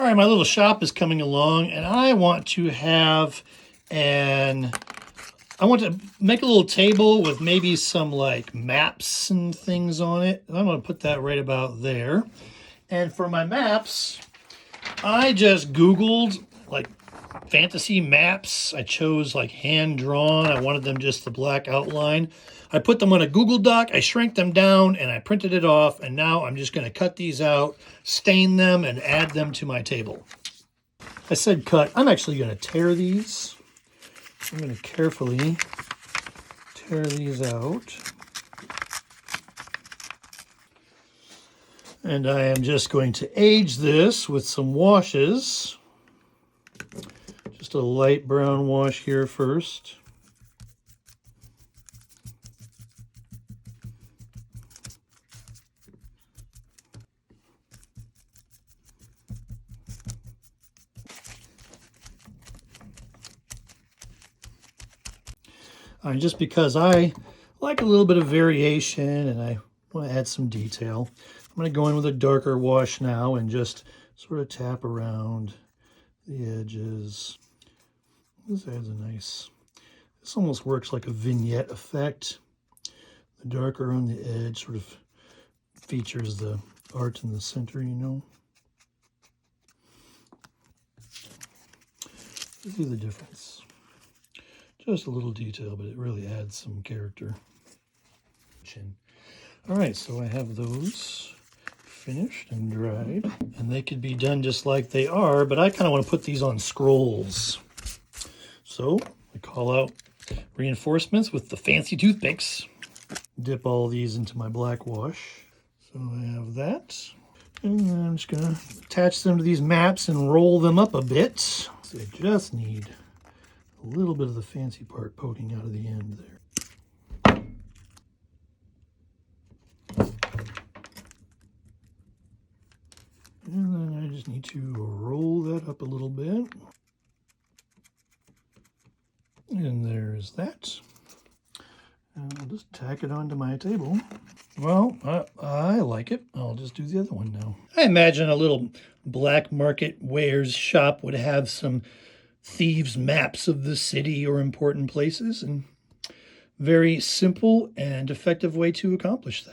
All right, my little shop is coming along, and I want to make a little table with maybe some like maps and things on it. I'm going to put that right about there. And for my maps, I just Googled like fantasy maps. I chose like hand drawn. I wanted them just the black outline. I put them on a Google Doc, I shrank them down, and I printed it off, and now I'm just going to cut these out, stain them, and add them to my table. I said cut. I'm actually going to tear these. I'm going to carefully tear these out. And I am just going to age this with some washes. Just a light brown wash here first. Just because I like a little bit of variation and I want to add some detail, I'm going to go in with a darker wash now and just sort of tap around the edges. This adds a nice, this almost works like a vignette effect. The darker on the edge sort of features the art in the center, you know. See the difference. Just a little detail, but it really adds some character. All right, so I have those finished and dried, and they could be done just like they are, but I kind of want to put these on scrolls. So I call out reinforcements with the fancy toothpicks. Dip all these into my black wash. So I have that. And then I'm just going to attach them to these maps and roll them up a bit. So I just need a little bit of the fancy part poking out of the end there. And then I just need to roll that up a little bit. And there's that. And I'll just tack it onto my table. Well, I like it. I'll just do the other one now. I imagine a little black market wares shop would have some thieves' maps of the city or important places, and very simple and effective way to accomplish that.